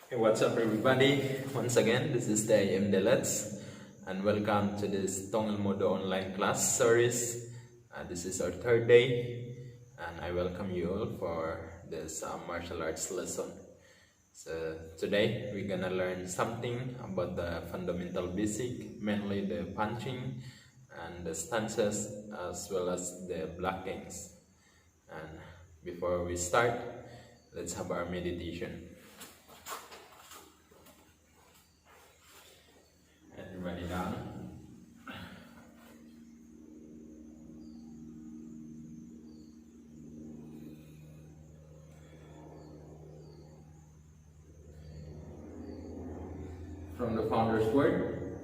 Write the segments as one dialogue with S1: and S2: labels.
S1: Hey, what's up everybody? Once again, this is the IM Delets and welcome to this Tongil Modo online class series. This is our third day and I welcome you all for this martial arts lesson. So today we're gonna learn something about the fundamental basic, mainly the punching and the stances as well as the blockings. And before we start, let's have our meditation. Everybody down. From the founder's word.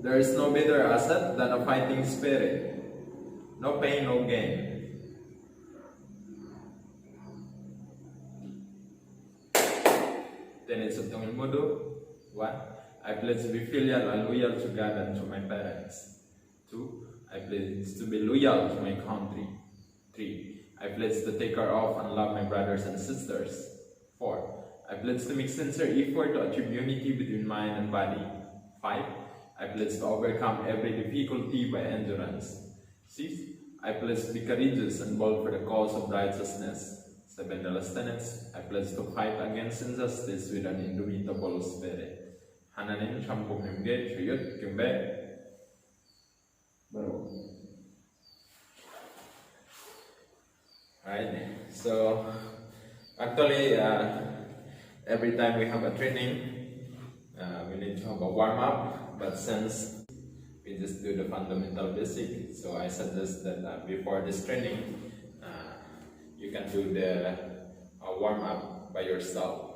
S1: There is no better asset than a fighting spirit. No pain, no gain. Tenets of Tongil Modo. 1. I pledge to be filial and loyal to God and to my parents. 2. I pledge to be loyal to my country. 3. I pledge to take care of and love my brothers and sisters. 4. I pledge to make sincere effort to achieve unity between mind and body. 5. I pledge to overcome every difficulty by endurance. 6. I pledge to be courageous and bold for the cause of righteousness. 7. The last tenets, I pledge to fight against injustice with an indomitable spirit. Hananin Shampoo Nimge, Shuyut, Kimbe. Alright, so actually every time we have a training, we need to have a warm-up, but since we just do the fundamental basic, so I suggest that before this training, you can do the warm-up by yourself.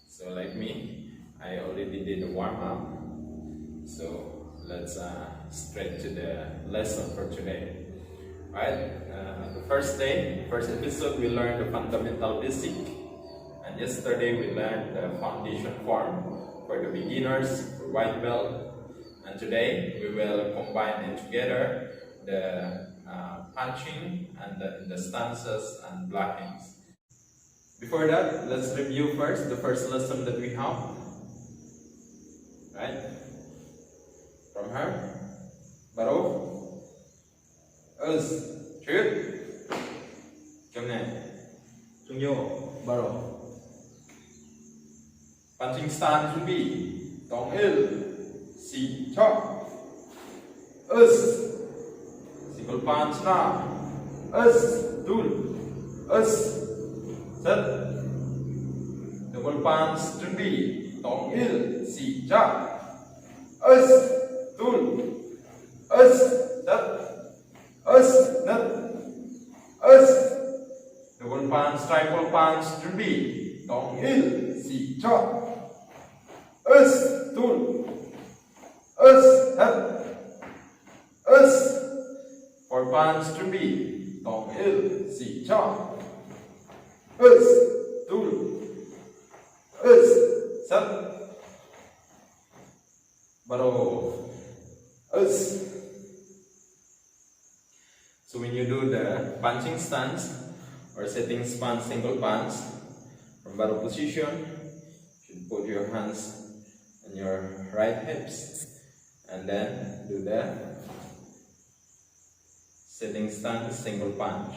S1: So like me, I already did the warm-up. So let's straight to the lesson for today. Alright, the first day, first episode, we learned the fundamental basic. And yesterday we learned the foundation form for the beginners, for white belt. And today we will combine it together, the punching and the stances and blockings. Before that, let's review first the first lesson that we have. Right? From her. Baro. Us. Shoot. Kemne. Sungyo. Baro. Punching stance will be Tong Il. Si. Chop. Us. Single punch na. Us. Dul. Us. Set. Double punch to be Tong Il. Si. Chop. Us. Dul. Us. Set. Us. Net. Us. Double punch, triple punch to be Tong Il. Si. Chop. Us. Dul. Us. Set. Us. 4 punch to be Tong Il. Si. Chop. Us. Dul. Us. Set. Baro. Us. So when you do the punching stance or setting stance single punch from baro position, you should put your hands on your right hips and then do the setting stance single punch.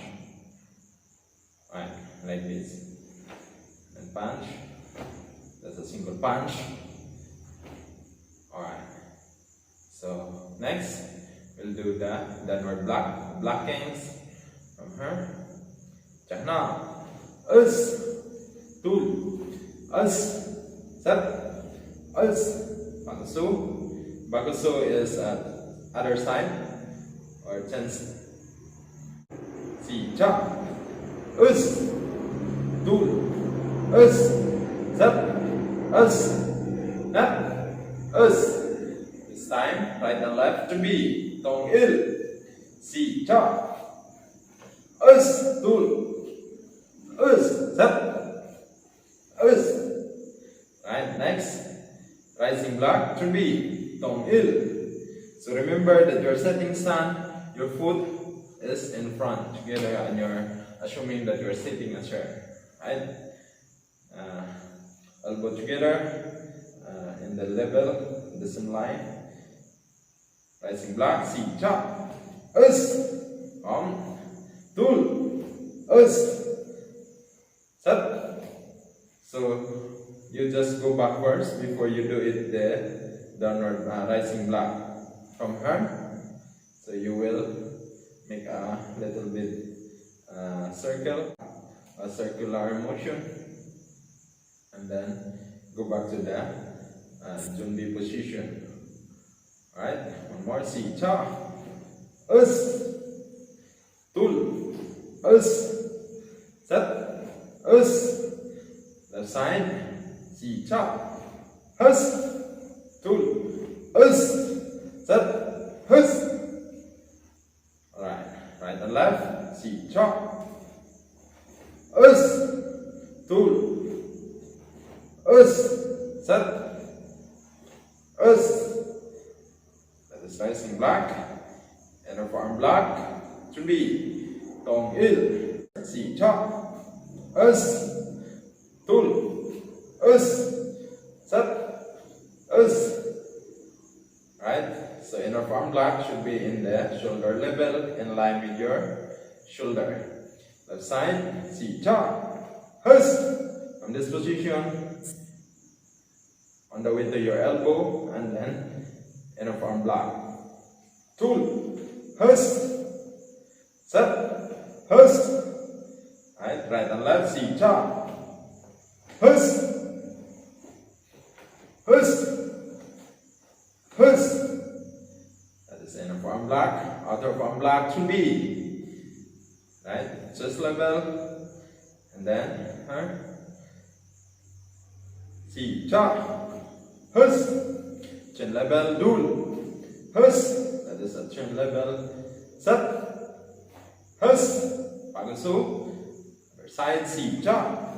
S1: Right, like this. And punch. That's a single punch. Alright. So next we'll do the downward blockings from her. Chakna. Us. Tul. Us. Set. Us. Bakusu. Bakusu is other side or chance. Si. Chak. Us. Tul. Us. Set. Us. Net. Us. This time, right and left to be Tong Il. Si. Chak. Us. Tul. Us. Set. Us. Right, next. Rising block to be Tong Il. So remember that your setting stance your foot is in front together, and you're assuming that you're sitting a chair, right? Elbow together in the level, the same line. Rising block, si cha, us, tul, us, set. So you just go backwards before you do it the downward rising block from her. So you will make a little bit circle, a circular motion, and then go back to the Junbi position. Alright, one more. Si cha, us, tul, us, set, us. Left side, si cha, us, tul, us, set, us. Alright, right and left, si cha, us, tul, us, set, us. That is rising block, inner forearm block, chuẩn tong il, si cha, us, tul, us, set, us. Right? So inner forearm block should be in the shoulder level, in line with your shoulder. Left side, si cha, us. From this position, on the way to your elbow, and then inner forearm block. Tul, us, set, us. Right and left, si cha, us, us, us. That is inner forearm block. Outer forearm block should be right, chest level, and then si cha, us. Chin level, dul, us. That is a chin level, set, us. Pagusu. Side, si cha,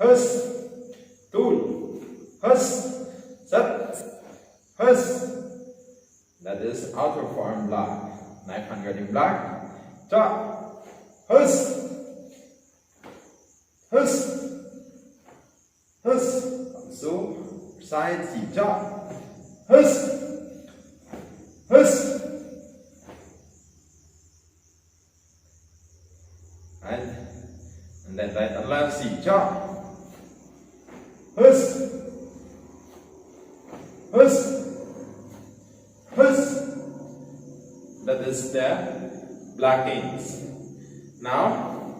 S1: us, tul, us, set, us. That is outer forearm block. Knife hand guarding block, cha, us, us, us. So side, si cha, us, us. Right? And then right and left, si cha, us, us, us. That is the blockings. Now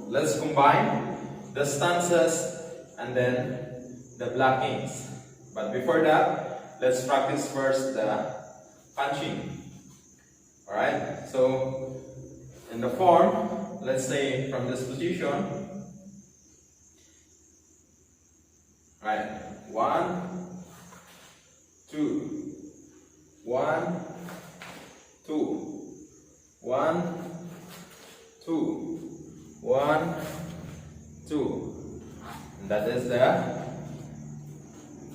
S1: let's combine the stances and then the blockings. But before that, let's practice first the punching. Alright, so in the form, let's say from this position, right, 1, 2, 1, 2, 1, 2, 1, 2. And that is the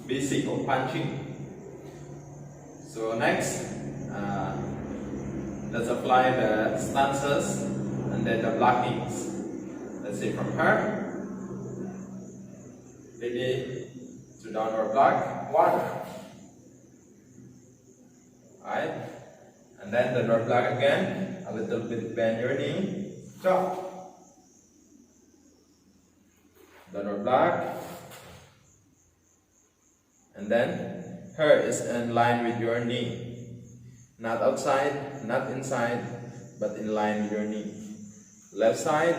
S1: basic of punching. So next, let's apply the stances and then the blockings. Let's say from her, ready to downward block, 1. Alright, and then the downward block again, a little bit bend your knee, chop. Downward block, and then her is in line with your knee, not outside, not inside, but in line with your knee. Left side,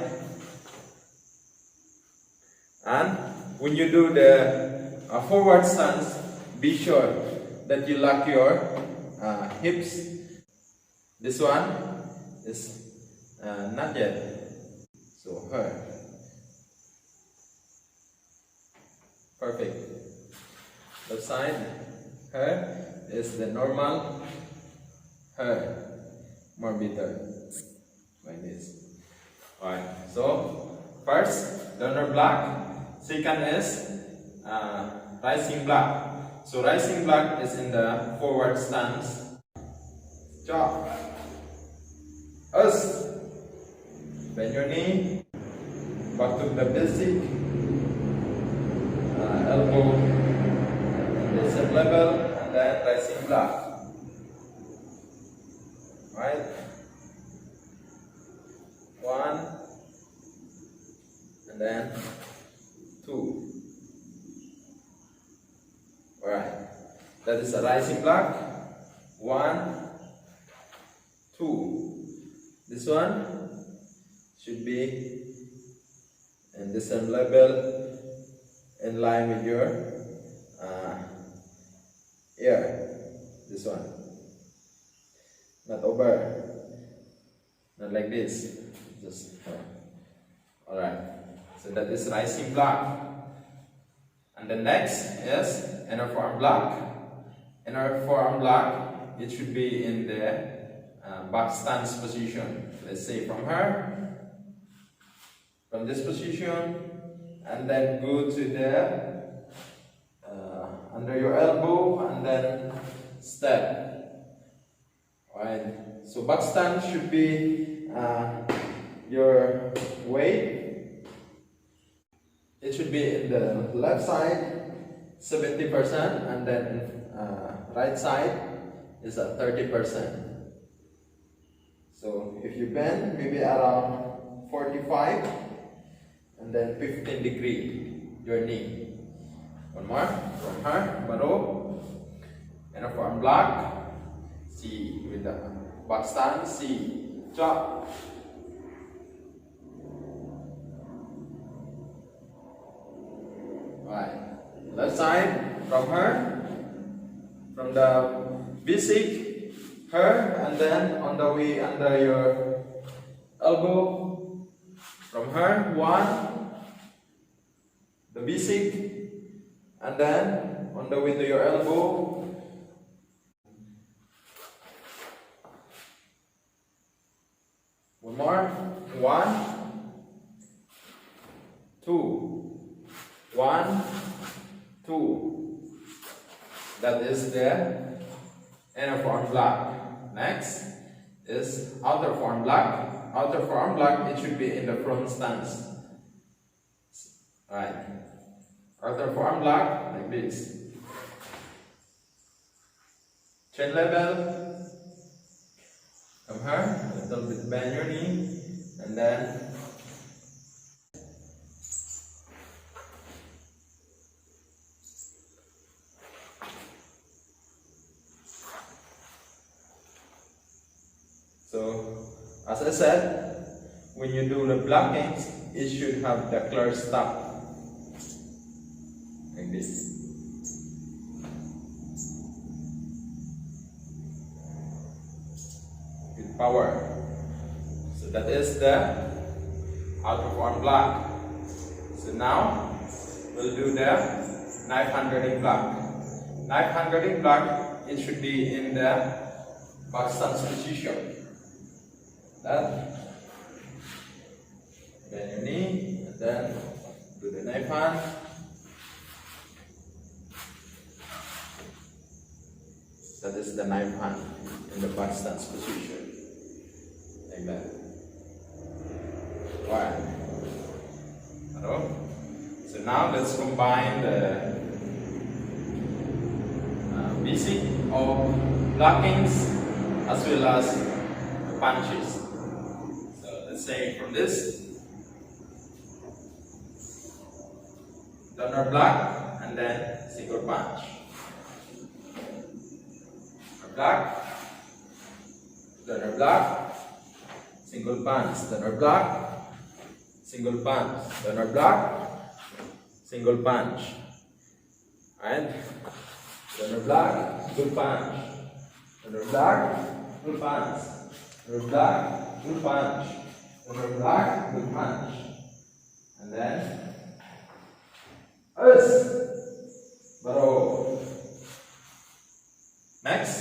S1: and when you do the forward stance, be sure that you lock your hips. This one is not yet, so her. Perfect. Left side, her is the normal, her, more bitter, like this. Alright, so first, downward block, second is rising block. So rising block is in the forward stance, chop, Us. Bend your knee. Back to the basic. Elbow at the same level, and then rising block. Right. 1, and then 2. Alright. That is a rising block. 1, 2. This one should be in the same level, in line with your ear. This one, not over, not like this. Just all right. So that is rising block. And the next is inner forearm block. Inner forearm block. It should be in the back stance position. Let's say from this position, and then go to the under your elbow, and then step. Alright. So back stance should be your weight. It should be in the left side 70%, and then right side is at 30%. So if you bend maybe around 45, and then 15 degree your knee. One more from her, baro, and a forearm block. C with the back stance. C, chop. Right. Left side from her, from the basic, her, and then on the way under your elbow. From her, 1, the basic, and then on the way to your elbow. One more. 1, 2. 1, 2. That is the inner forearm block. Next is outer forearm block. Outer forearm block, it should be in the front stance. Right. Outer forearm block like this. Chin level. Come here. A little bit bend your knee, and then so, as I said, when you do the blockings, it should have the clear stop, like this. With power. So that is the outer forearm block. So now, we'll do the knife hand guarding block. Knife hand guarding block, it should be in the back stance position. That, bend your knee, and then do the knife hand. That is the knife hand in the back stance position, like that. Alright. So now let's combine the basic of blockings as well as the punches. Let's say from this, donor block, and then single punch. Block, donor block, single punch, donor block, single punch, donor block, single punch. Alright? Donor block, single punch, donor block, single punch, donor block, single punch. Donor block, good punch, and then baro. Next,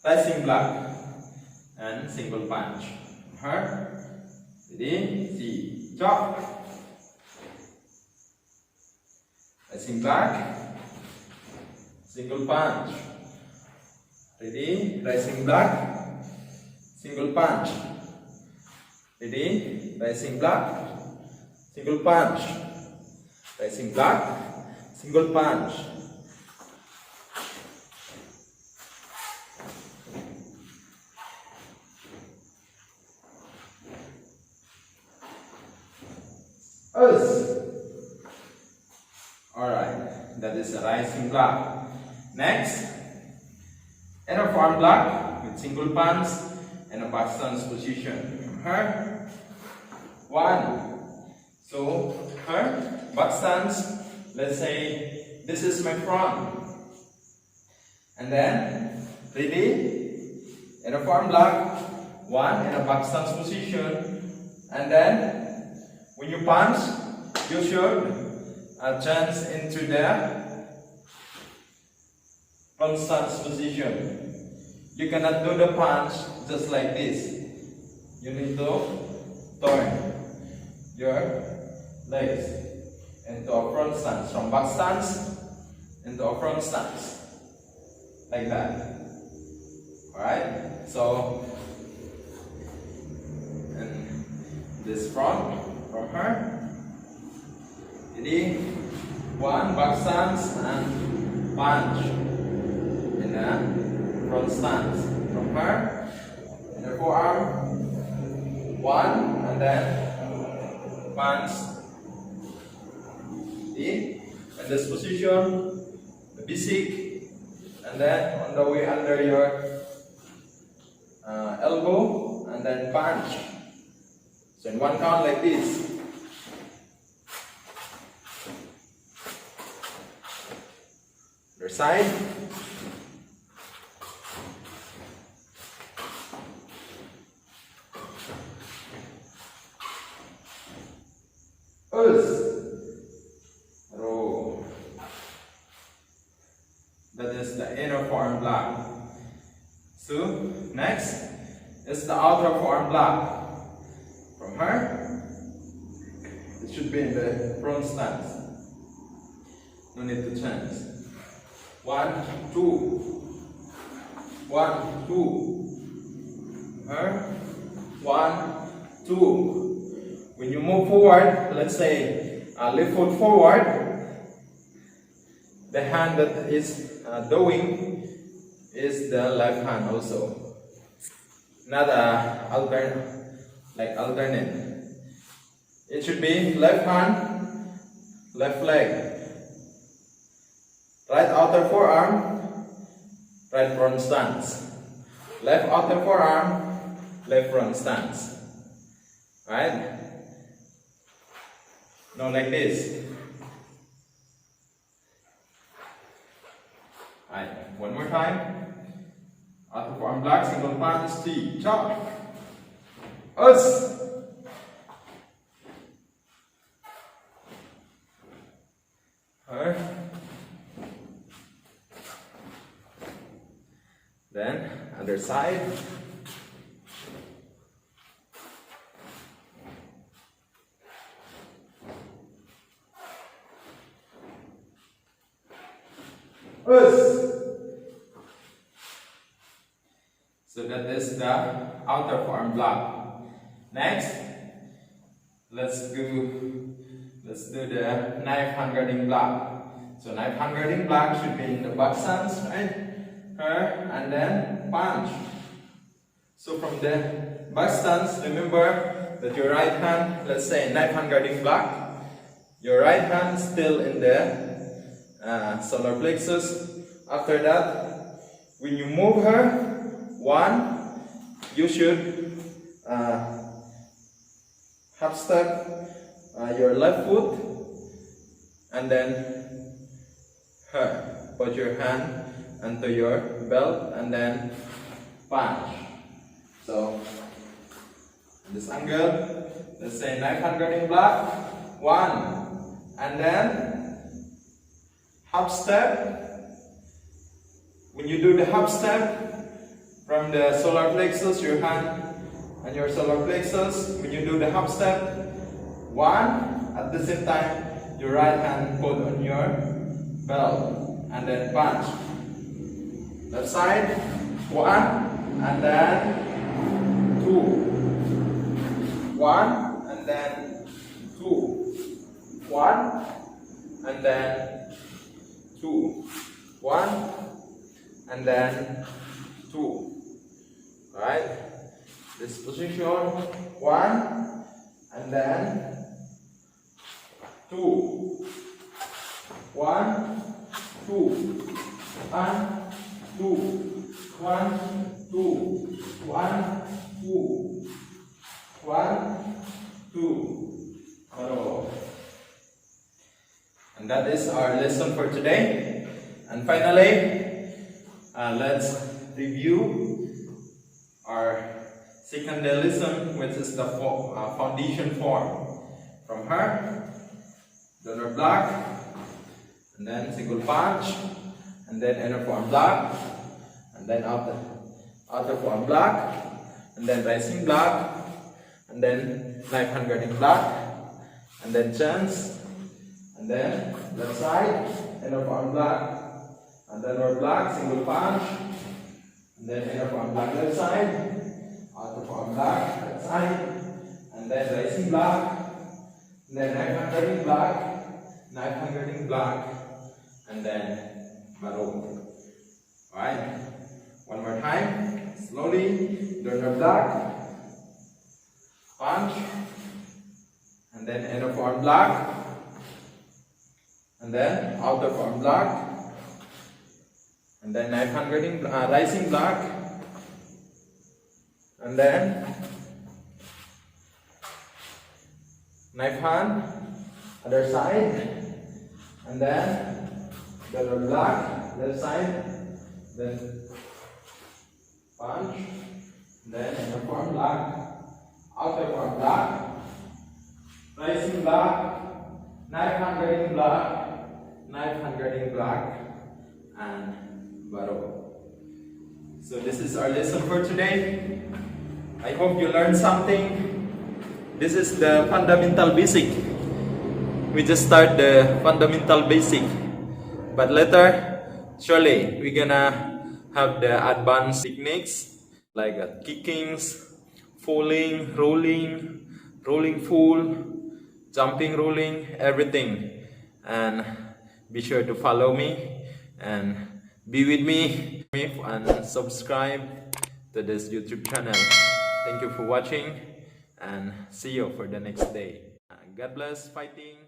S1: rising block and single punch. Her, ready, see, chop. Rising block, single punch. Ready, rising block, single punch. Ready? Rising block, single punch. Rising block, single punch. Alright, that is a rising block. Next, inner forearm block with single punch and a back stance position. Her, one. So, her back stance, let's say this is my front. And then, ready? Inner forearm block, one in a back stance position. And then, when you punch, you should advance into the front stance position. You cannot do the punch just like this. You need to turn your legs into a front stance, from back stance into a front stance, like that. Alright, so and this front from her. Ready? One back stance and punch in a front stance from her. In the forearm. One and then punch. Ready? In this position, the basic, and then on the way under your elbow, and then punch. So in one count like this. Other side. Row. That is the inner forearm block. So next is the outer forearm block. From her, it should be in the front stance. No need to change. 1, 2. 1, 2. Her. 1, 2. When you move forward, let's say left foot forward, the hand that is doing is the left hand also. Not alternate. It should be left hand, left leg. Right outer forearm, right front stance. Left outer forearm, left front stance. Right? Now like this. Right. One more time. Outer forearm block, single punch, T, chop. Us. Her. Then other side. Us. So that is the outer forearm block. Next, let's do the knife hand guarding block. So knife hand guarding block should be in the back stance, right? Her, and then punch. So from the back stance, remember that your right hand, let's say knife hand guarding block, your right hand still in the solar plexus. After that, when you move her, one, you should half step your left foot, and then her. Put your hand onto your belt and then punch. So this angle, let's say knife hand guarding block, one, and then half step. When you do the half step from the solar plexus, your hand and your solar plexus, when you do the half step, one, at the same time your right hand put on your belt and then punch. Left side, one, and then 2, 1, and then 2, 1, and then 2, 1, and then 2. Alright, this position, 1, and then 2, 1, 2, 1, 2, 1, 2, 1, 2, 1, 2. Hello. And that is our lesson for today. And finally, let's review our second day lesson, which is the foundation form. From her, donor block, and then single punch, and then inner forearm block, and then outer forearm block, and then rising block, and then knife hand guarding block, and then chance, and then left side, inner forearm block, and then downward block, single punch, and then inner forearm block left side, outer forearm block left side, and then rising block, and then knife hand guarding block, and then Maro. Alright, one more time, slowly, downward block, punch, and then inner forearm block, and then outer forearm block, and then knife hand guarding rising block, and then knife hand other side, and then the block left side, then punch, then inner forearm block, outer forearm block, rising block, knife hand guarding block, and Baro. So this is our lesson for today. I hope you learned something. This is the fundamental basic. We just start the fundamental basic, but later surely we're gonna have the advanced techniques like kickings, falling, rolling full, jumping, rolling, everything. And be sure to follow me and be with me and subscribe to this YouTube channel. Thank you for watching and see you for the next day. God bless, fighting.